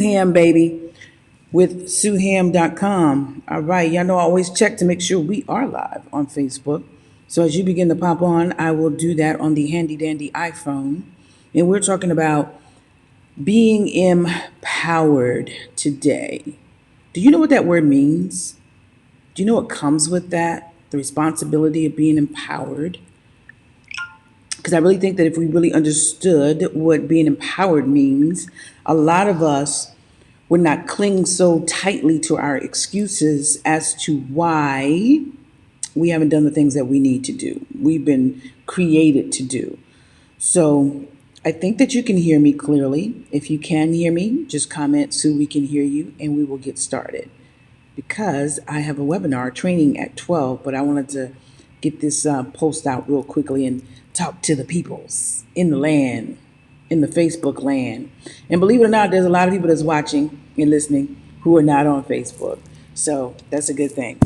Ham, baby, with suham.com. All right, y'all know I always check to make sure we are live on Facebook. So as you begin to pop on, I will do that on the handy dandy iPhone. And we're talking about being empowered today. Do you know what that word means? Do you know what comes with that? The responsibility of being empowered? Because I really think that if we really understood what being empowered means, a lot of us would not cling so tightly to our excuses as to why we haven't done the things that we need to do. We've been created to do. So I think that you can hear me clearly. If you can hear me, just comment so we can hear you and we will get started. Because I have a webinar training at 12, but I wanted to get this post out real quickly and talk to the peoples in the land, in the Facebook land. And believe it or not, there's a lot of people that's watching and listening who are not on Facebook. So that's a good thing.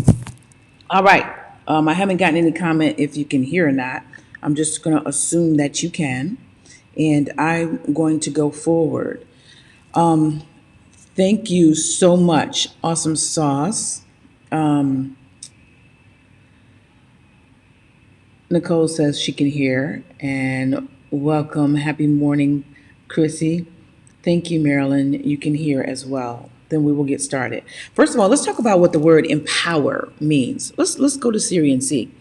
All right. I haven't gotten any comment if you can hear or not. I'm just going to assume that you can. And I'm going to go forward. Thank you so much. Awesome sauce. Nicole says she can hear, and welcome. Happy morning, Chrissy. Thank you, Marilyn. You can hear as well. Then we will get started. First of all, let's talk about what the word empower means. Let's go to Siri and see.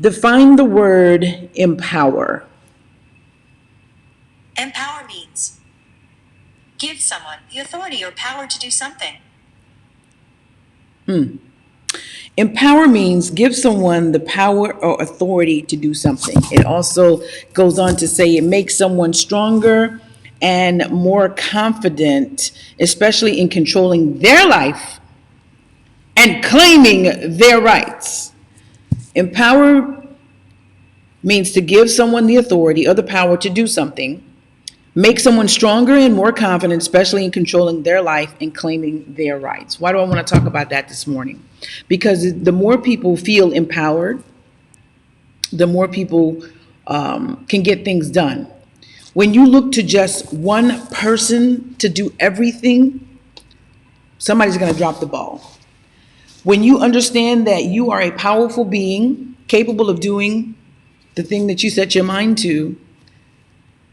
Define the word empower. Empower means give someone the authority or power to do something. Empower means give someone the power or authority to do something. It also goes on to say it makes someone stronger and more confident, especially in controlling their life and claiming their rights. Empower means to give someone the authority or the power to do something, make someone stronger and more confident, especially in controlling their life and claiming their rights. Why do I want to talk about that this morning? Because the more people feel empowered, the more people can get things done. When you look to just one person to do everything, somebody's going to drop the ball. When you understand that you are a powerful being, capable of doing the thing that you set your mind to,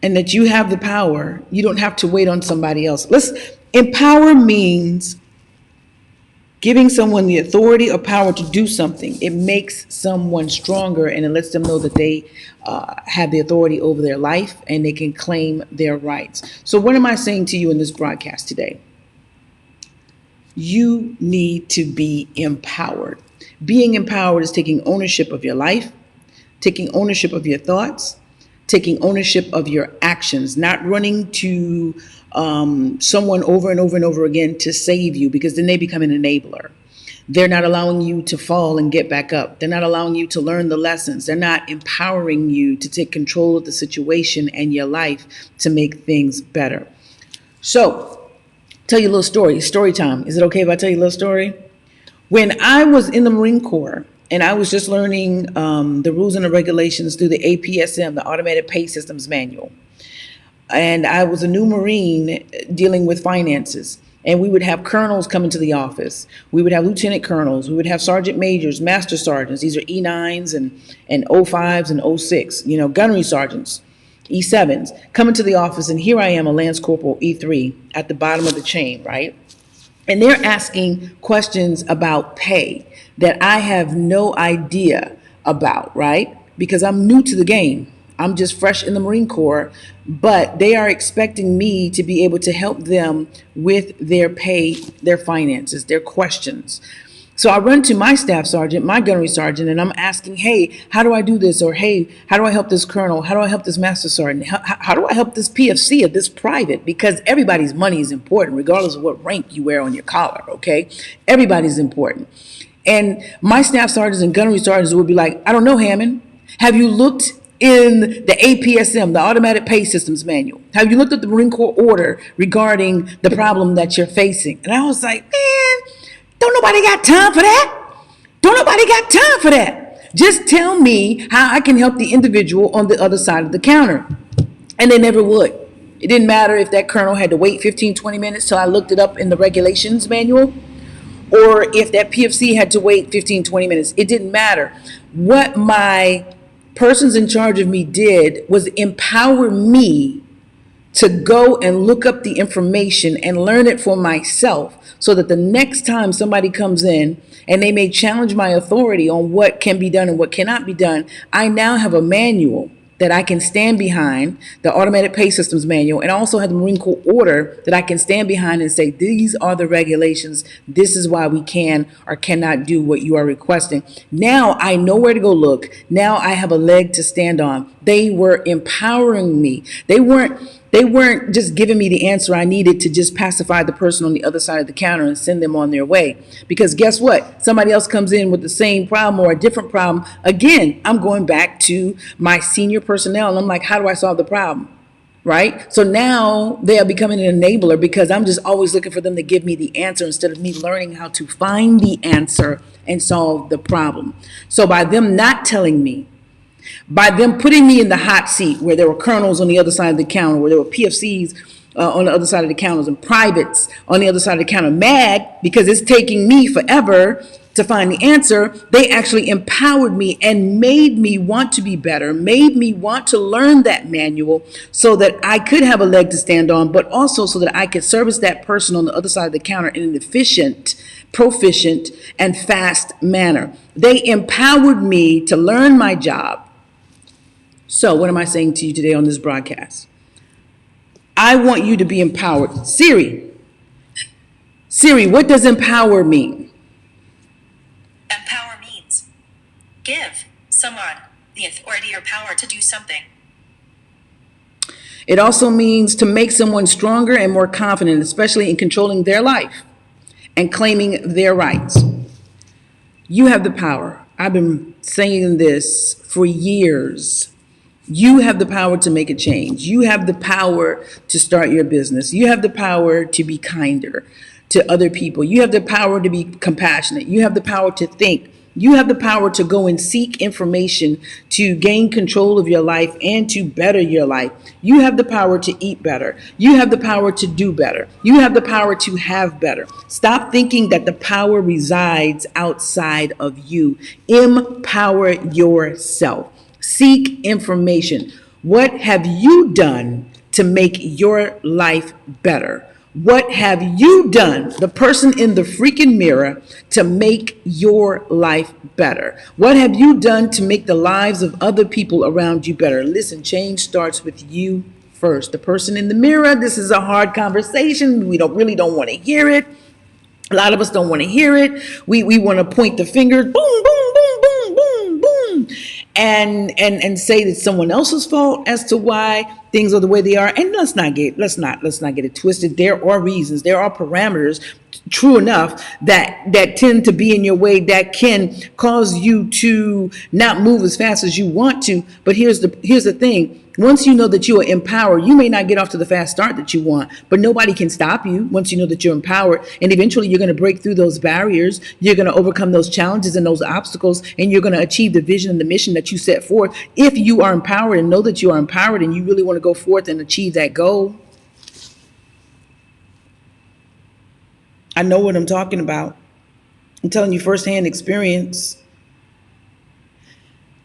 and that you have the power, you don't have to wait on somebody else. Empower means giving someone the authority or power to do something. It makes someone stronger and it lets them know that they have the authority over their life and they can claim their rights. So what am I saying to you in this broadcast today? You need to be empowered. Being empowered is taking ownership of your life, taking ownership of your thoughts, taking ownership of your actions, not running to someone over and over and over again to save you, because then they become an enabler. They're not allowing you to fall and get back up. They're not allowing you to learn the lessons. They're not empowering you to take control of the situation and your life to make things better. So, tell you a little story time. Is it okay if I tell you a little story? When I was in the Marine Corps, and I was just learning the rules and the regulations through the APSM, the Automated Pay Systems Manual. And I was a new Marine dealing with finances. And we would have colonels come into the office. We would have lieutenant colonels. We would have sergeant majors, master sergeants. These are E9s and O5s and O6, gunnery sergeants, E7s, come into the office. And here I am, a Lance Corporal, E3, at the bottom of the chain, right? And they're asking questions about pay that I have no idea about, right? Because I'm new to the game. I'm just fresh in the Marine Corps, but they are expecting me to be able to help them with their pay, their finances, their questions. So I run to my staff sergeant, my gunnery sergeant, and I'm asking, hey, how do I do this? Or, hey, how do I help this colonel? How do I help this master sergeant? How do I help this PFC or this private? Because everybody's money is important, regardless of what rank you wear on your collar, okay? Everybody's important. And my staff sergeants and gunnery sergeants would be like, I don't know, Hammond. Have you looked in the APSM, the Automatic Pay Systems Manual? Have you looked at the Marine Corps order regarding the problem that you're facing? And I was like, man, don't nobody got time for that. Don't nobody got time for that. Just tell me how I can help the individual on the other side of the counter. And they never would. It didn't matter if that colonel had to wait 15, 20 minutes till I looked it up in the regulations manual, or if that PFC had to wait 15, 20 minutes. It didn't matter. What my persons in charge of me did was empower me to go and look up the information and learn it for myself, so that the next time somebody comes in and they may challenge my authority on what can be done and what cannot be done, I now have a manual that I can stand behind, the automatic pay systems manual, and also have the Marine Corps order that I can stand behind and say, these are the regulations. This is why we can or cannot do what you are requesting. Now I know where to go look. Now I have a leg to stand on. They were empowering me. They weren't just giving me the answer I needed to just pacify the person on the other side of the counter and send them on their way. Because guess what? Somebody else comes in with the same problem or a different problem. Again, I'm going back to my senior personnel and I'm like, how do I solve the problem? Right? So now they are becoming an enabler because I'm just always looking for them to give me the answer instead of me learning how to find the answer and solve the problem. So by them not telling me, by them putting me in the hot seat where there were colonels on the other side of the counter, where there were PFCs on the other side of the counters and privates on the other side of the counter, mad because it's taking me forever to find the answer, they actually empowered me and made me want to be better, made me want to learn that manual so that I could have a leg to stand on, but also so that I could service that person on the other side of the counter in an efficient, proficient, and fast manner. They empowered me to learn my job. So what am I saying to you today on this broadcast? I want you to be empowered. Siri, what does empower mean? Empower means give someone the authority or power to do something. It also means to make someone stronger and more confident, especially in controlling their life and claiming their rights. You have the power. I've been saying this for years. You have the power to make a change. You have the power to start your business. You have the power to be kinder to other people. You have the power to be compassionate. You have the power to think. You have the power to go and seek information to gain control of your life and to better your life. You have the power to eat better. You have the power to do better. You have the power to have better. Stop thinking that the power resides outside of you. Empower yourself. Seek information. What have you done to make your life better? What have you done, the person in the freaking mirror, to make your life better? What have you done to make the lives of other people around you better? Listen, change starts with you first. The person in the mirror, this is a hard conversation. We don't want to hear it. A lot of us don't want to hear it. We want to point the fingers, boom, boom, boom, boom, boom, boom, and say that someone else's fault as to why things are the way they are. And let's not get it twisted. There are reasons, there are parameters, true enough, that tend to be in your way that can cause you to not move as fast as you want to. But here's the thing. Once you know that you are empowered, you may not get off to the fast start that you want, but nobody can stop you once you know that you're empowered. And eventually you're going to break through those barriers. You're going to overcome those challenges and those obstacles, and you're going to achieve the vision and the mission that you set forth. If you are empowered and know that you are empowered and you really want to go forth and achieve that goal. I know what I'm talking about. I'm telling you firsthand experience.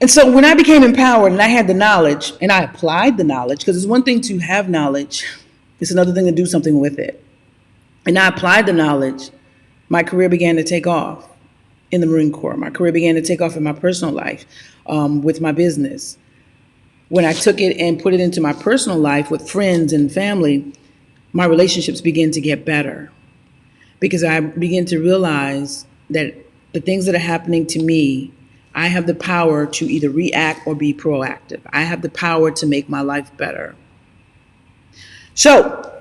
And so when I became empowered and I had the knowledge and I applied the knowledge, because it's one thing to have knowledge, it's another thing to do something with it. And I applied the knowledge, my career began to take off in the Marine Corps. My career began to take off in my personal life, with my business. When I took it and put it into my personal life with friends and family, my relationships began to get better because I began to realize that the things that are happening to me, I have the power to either react or be proactive. I have the power to make my life better. So,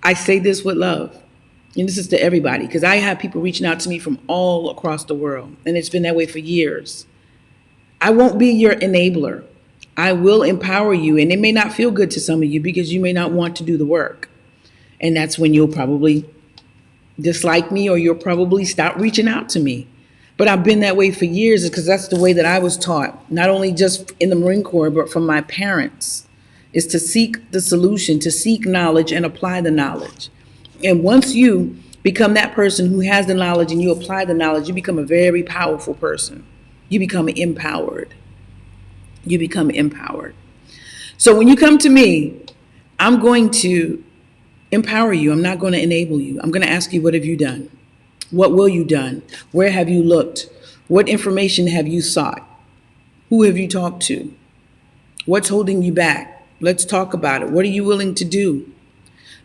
I say this with love, and this is to everybody, because I have people reaching out to me from all across the world, and it's been that way for years. I won't be your enabler. I will empower you, and it may not feel good to some of you because you may not want to do the work. And that's when you'll probably dislike me, or you'll probably stop reaching out to me. But I've been that way for years because that's the way that I was taught, not only just in the Marine Corps, but from my parents, is to seek the solution, to seek knowledge and apply the knowledge. And once you become that person who has the knowledge and you apply the knowledge, you become a very powerful person. You become empowered. You become empowered. So when you come to me, I'm going to empower you. I'm not going to enable you. I'm going to ask you, what have you done? What will you done? Where have you looked? What information have you sought? Who have you talked to? What's holding you back? Let's talk about it. What are you willing to do?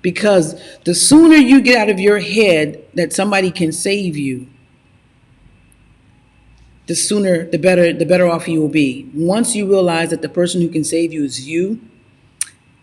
Because the sooner you get out of your head that somebody can save you, the sooner, the better off you will be. Once you realize that the person who can save you is you,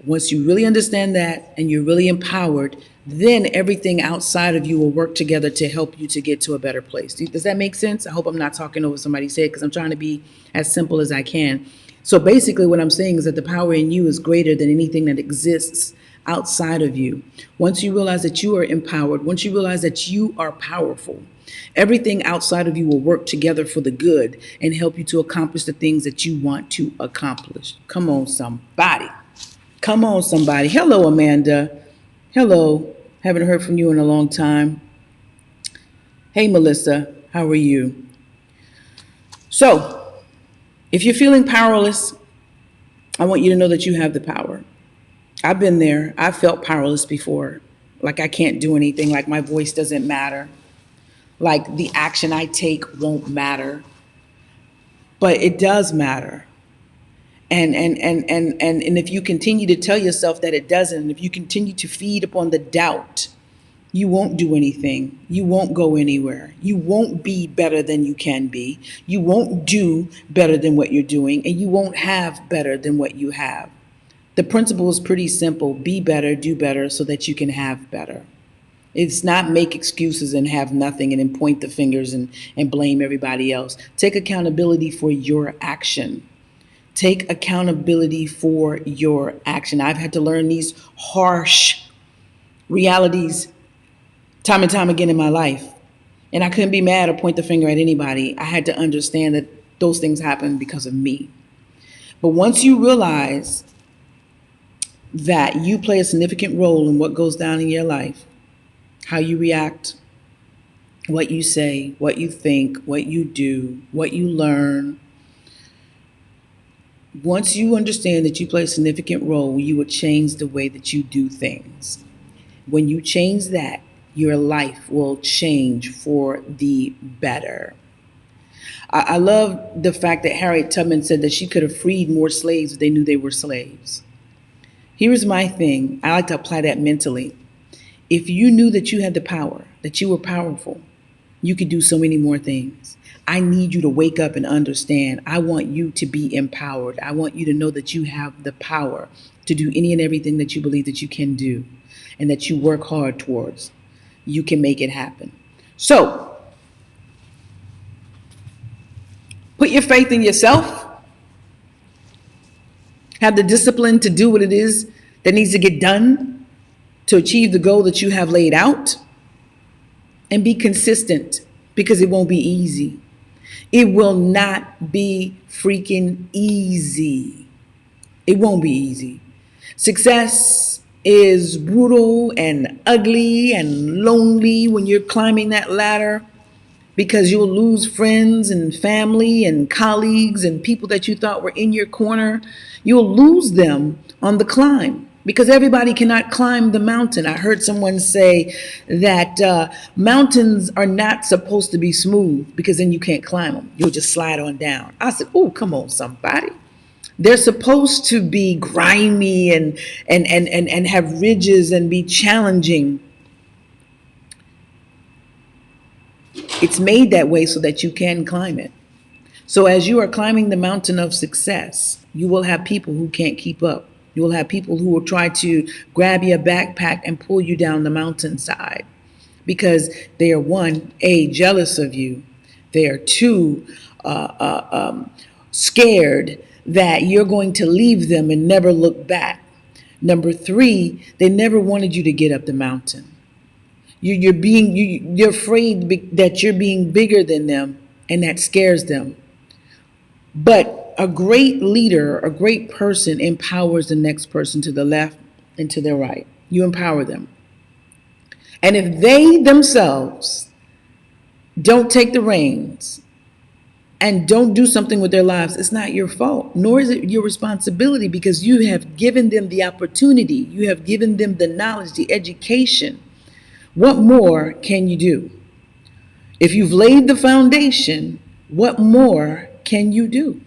once you really understand that and you're really empowered, then everything outside of you will work together to help you to get to a better place. Does that make sense? I hope I'm not talking over somebody's head because I'm trying to be as simple as I can. So basically what I'm saying is that the power in you is greater than anything that exists outside of you. Once you realize that you are empowered, once you realize that you are powerful, everything outside of you will work together for the good and help you to accomplish the things that you want to accomplish. Come on, somebody. Come on, somebody. Hello, Amanda. Hello. Haven't heard from you in a long time. Hey, Melissa. How are you? So, if you're feeling powerless, I want you to know that you have the power. I've been there. I've felt powerless before. Like I can't do anything, like my voice doesn't matter, like the action I take won't matter. But it does matter. And if you continue to tell yourself that it doesn't, if you continue to feed upon the doubt, you won't do anything. You won't go anywhere. You won't be better than you can be. You won't do better than what you're doing, and you won't have better than what you have. The principle is pretty simple. Be better, do better so that you can have better. It's not make excuses and have nothing and then point the fingers and blame everybody else. Take accountability for your action. Take accountability for your action. I've had to learn these harsh realities time and time again in my life. And I couldn't be mad or point the finger at anybody. I had to understand that those things happen because of me. But once you realize that you play a significant role in what goes down in your life, how you react, what you say, what you think, what you do, what you learn, once you understand that you play a significant role, you will change the way that you do things. When you change that, your life will change for the better. I love the fact that Harriet Tubman said that she could have freed more slaves if they knew they were slaves. Here's my thing. I like to apply that mentally. If you knew that you had the power, that you were powerful, you could do so many more things. I need you to wake up and understand. I want you to be empowered. I want you to know that you have the power to do any and everything that you believe that you can do and that you work hard towards. You can make it happen. So, put your faith in yourself. Have the discipline to do what it is that needs to get done to achieve the goal that you have laid out. And be consistent, because it won't be easy. It will not be freaking easy. It won't be easy. Success is brutal and ugly and lonely when you're climbing that ladder, because you'll lose friends and family and colleagues and people that you thought were in your corner. You'll lose them on the climb, because everybody cannot climb the mountain. I heard someone say that mountains are not supposed to be smooth, because then you can't climb them. You'll just slide on down. I said, oh, come on, somebody. They're supposed to be grimy and have ridges and be challenging. It's made that way so that you can climb it. So as you are climbing the mountain of success, you will have people who can't keep up. You will have people who will try to grab your backpack and pull you down the mountainside, because they are, one, A, jealous of you. They are, two, scared that you're going to leave them and never look back. Number three, they never wanted you to get up the mountain. You're afraid that you're being bigger than them and that scares them. But a great leader, a great person empowers the next person to the left and to their right. You empower them. And if they themselves don't take the reins and don't do something with their lives, it's not your fault, nor is it your responsibility, because you have given them the opportunity. You have given them the knowledge, the education. What more can you do? If you've laid the foundation, what more can you do?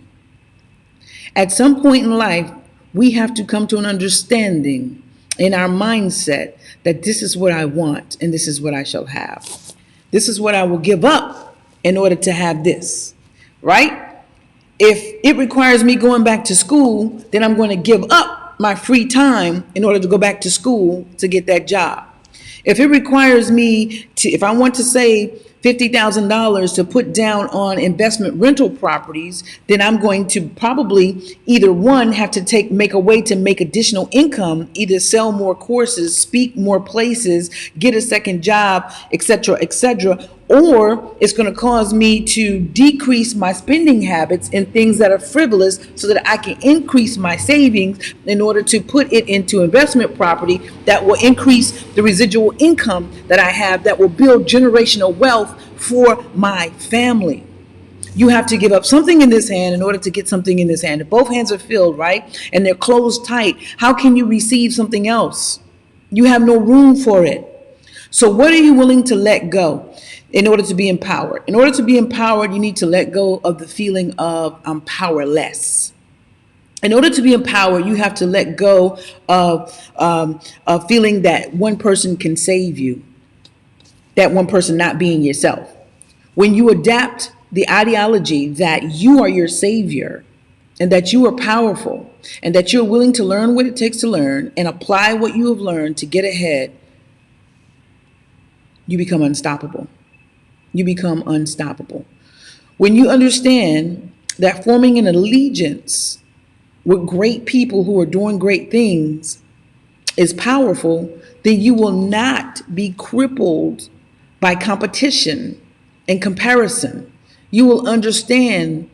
At some point in life, we have to come to an understanding in our mindset that this is what I want and this is what I shall have. This is what I will give up in order to have this, right? If it requires me going back to school, then I'm going to give up my free time in order to go back to school to get that job. If it requires me to, if I want to save $50,000 to put down on investment rental properties, then I'm going to probably either one, have to make a way to make additional income, either sell more courses, speak more places, get a second job, etc., etc., or it's going to cause me to decrease my spending habits in things that are frivolous so that I can increase my savings in order to put it into investment property that will increase the residual income that I have, that will build generational wealth for my family. You have to give up something in this hand in order to get something in this hand. If both hands are filled, right, and they're closed tight, how can you receive something else? You have no room for it. So what are you willing to let go in order to be empowered? In order to be empowered, you need to let go of the feeling of I'm powerless. In order to be empowered, you have to let go of feeling that one person can save you, that one person not being yourself. When you adapt the ideology that you are your savior and that you are powerful and that you're willing to learn what it takes to learn and apply what you have learned to get ahead, you become unstoppable. You become unstoppable. When you understand that forming an allegiance with great people who are doing great things is powerful, then you will not be crippled by competition and comparison. You will understand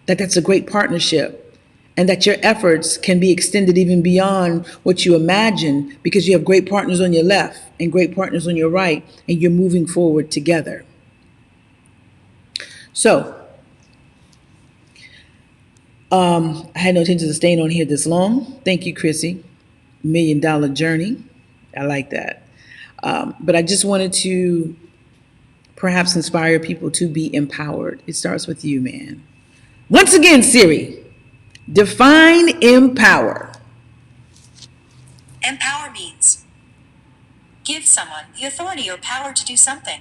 that that's a great partnership and that your efforts can be extended even beyond what you imagine, because you have great partners on your left and great partners on your right, and you're moving forward together. So, I had no intention of staying on here this long. Thank you, Chrissy. $1 Million Journey. I like that. But I just wanted to perhaps inspire people to be empowered. It starts with you, man. Once again, Siri, define empower. Empower means give someone the authority or power to do something.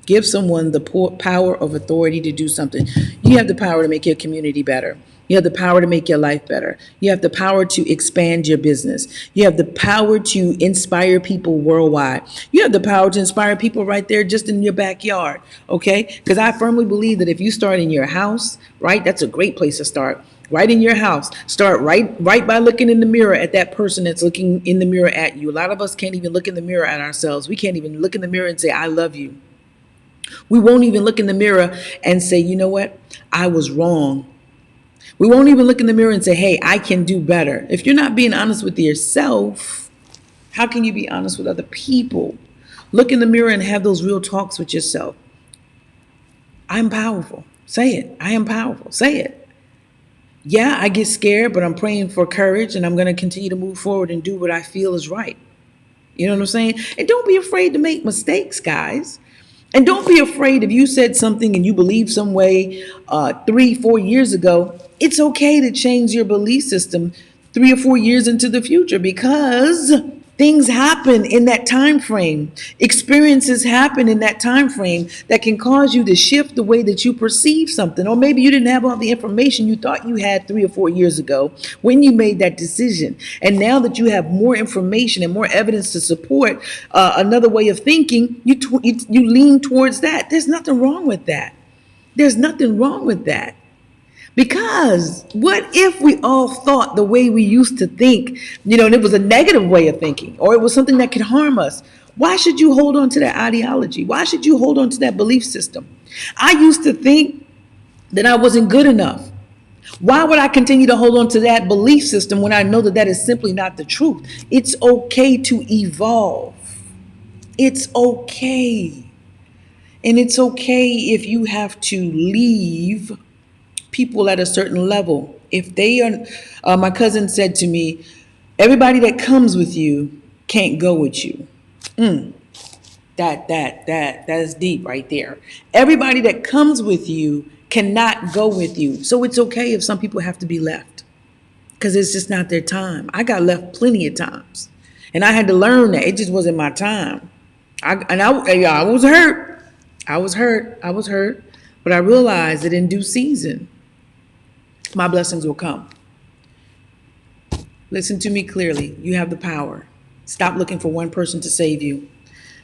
Give someone the power of authority to do something. You have the power to make your community better. You have the power to make your life better. You have the power to expand your business. You have the power to inspire people worldwide. You have the power to inspire people right there just in your backyard, okay? Because I firmly believe that if you start in your house, right, that's a great place to start. Right in your house. Start right by looking in the mirror at that person that's looking in the mirror at you. A lot of us can't even look in the mirror at ourselves. We can't even look in the mirror and say, I love you. We won't even look in the mirror and say, you know what? I was wrong. We won't even look in the mirror and say, hey, I can do better. If you're not being honest with yourself, how can you be honest with other people? Look in the mirror and have those real talks with yourself. I'm powerful. Say it. I am powerful. Say it. Yeah, I get scared, but I'm praying for courage, and I'm going to continue to move forward and do what I feel is right. You know what I'm saying? And don't be afraid to make mistakes, guys. And don't be afraid if you said something and you believe some way 3-4 years ago. It's okay to change your belief system 3 or 4 years into the future, because things happen in that time frame. Experiences happen in that time frame that can cause you to shift the way that you perceive something. Or maybe you didn't have all the information you thought you had 3 or 4 years ago when you made that decision. And now that you have more information and more evidence to support another way of thinking, you lean towards that. There's nothing wrong with that. There's nothing wrong with that. Because what if we all thought the way we used to think, and it was a negative way of thinking, or it was something that could harm us? Why should you hold on to that ideology? Why should you hold on to that belief system? I used to think that I wasn't good enough. Why would I continue to hold on to that belief system when I know that that is simply not the truth? It's okay to evolve. It's okay. And it's okay if you have to leave people at a certain level. If they are, my cousin said to me, everybody that comes with you can't go with you. That is deep right there. Everybody that comes with you cannot go with you. So it's okay if some people have to be left because it's just not their time. I got left plenty of times, and I had to learn that it just wasn't my time. I was hurt. I was hurt, but I realized that in due season, my blessings will come. Listen to me clearly. You have the power. Stop looking for one person to save you.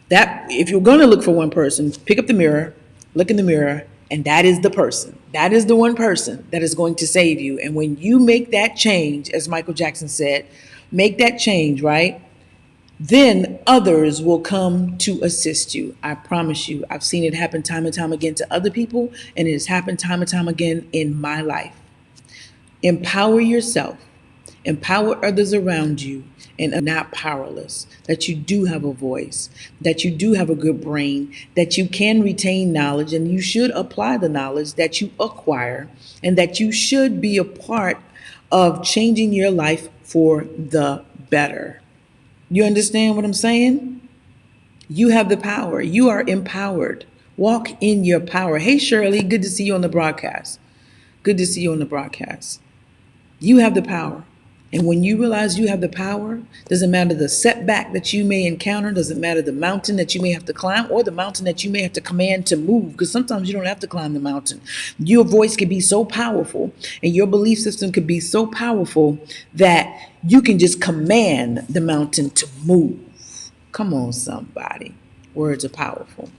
That if you're going to look for one person, pick up the mirror, look in the mirror, and that is the person. That is the one person that is going to save you. And when you make that change, as Michael Jackson said, make that change, right? Then others will come to assist you. I promise you. I've seen it happen time and time again to other people, and it has happened time and time again in my life. Empower yourself, empower others around you, and are not powerless. That you do have a voice, that you do have a good brain, that you can retain knowledge, and you should apply the knowledge that you acquire, and that you should be a part of changing your life for the better. You understand what I'm saying? You have the power. You are empowered. Walk in your power. Hey, Shirley, good to see you on the broadcast. Good to see you on the broadcast. You have the power. And when you realize you have the power, doesn't matter the setback that you may encounter, doesn't matter the mountain that you may have to climb or the mountain that you may have to command to move, because sometimes you don't have to climb the mountain. Your voice could be so powerful and your belief system could be so powerful that you can just command the mountain to move. Come on, somebody. Words are powerful.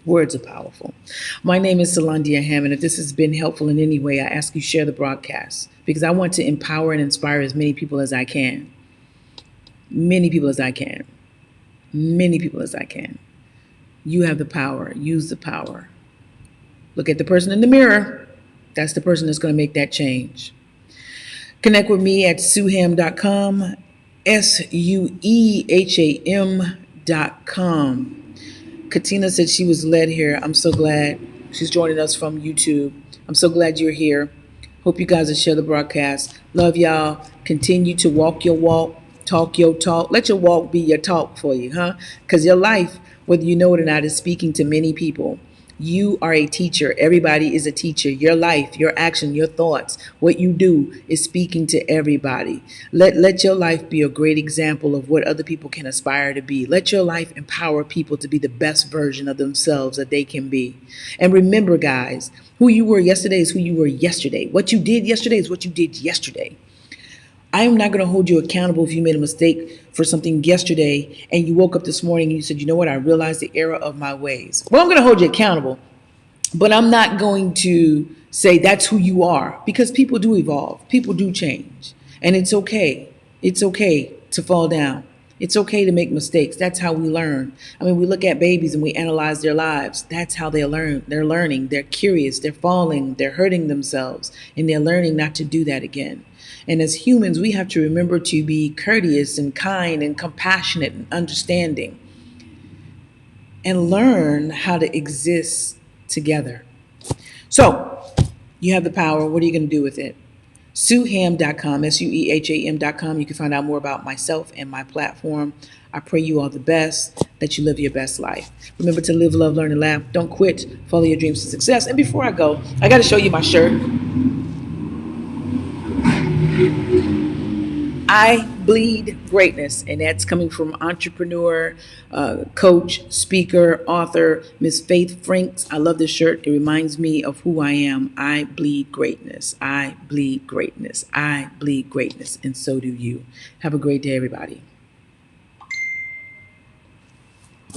Words are powerful. My name is Solandia Hammond. If this has been helpful in any way, I ask you share the broadcast because I want to empower and inspire as many people as I can. Many people as I can. Many people as I can. You have the power. Use the power. Look at the person in the mirror. That's the person that's going to make that change. Connect with me at sueham.com, sueham.com. Katina said she was led here. I'm so glad she's joining us from YouTube. I'm so glad you're here. Hope you guys will share the broadcast. Love y'all. Continue to walk your walk, talk your talk. Let your walk be your talk for you, huh? Because your life, whether you know it or not, is speaking to many people. You are a teacher. Everybody is a teacher. Your life, your action, your thoughts, what you do is speaking to everybody. Let your life be a great example of what other people can aspire to be. Let your life empower people to be the best version of themselves that they can be. And remember, guys, who you were yesterday is who you were yesterday. What you did yesterday is what you did yesterday. I am not going to hold you accountable if you made a mistake for something yesterday and you woke up this morning and you said, you know what, I realized the error of my ways. Well, I'm going to hold you accountable, but I'm not going to say that's who you are because people do evolve. People do change. And it's okay. It's okay to fall down. It's okay to make mistakes. That's how we learn. I mean, we look at babies and we analyze their lives. That's how they learn. They're learning. They're curious. They're falling. They're hurting themselves. And they're learning not to do that again. And as humans, we have to remember to be courteous and kind and compassionate and understanding and learn how to exist together. So you have the power. What are you going to do with it? sueham.com, sueham.com. You can find out more about myself and my platform. I pray you all the best, that you live your best life. Remember to live, love, learn, and laugh. Don't quit. Follow your dreams to success. And before I go, I got to show you my shirt. I bleed greatness, and that's coming from entrepreneur, coach, speaker, author, Miss Faith Franks. I love this shirt. It reminds me of who I am. I bleed greatness. I bleed greatness. I bleed greatness, and so do you. Have a great day, everybody.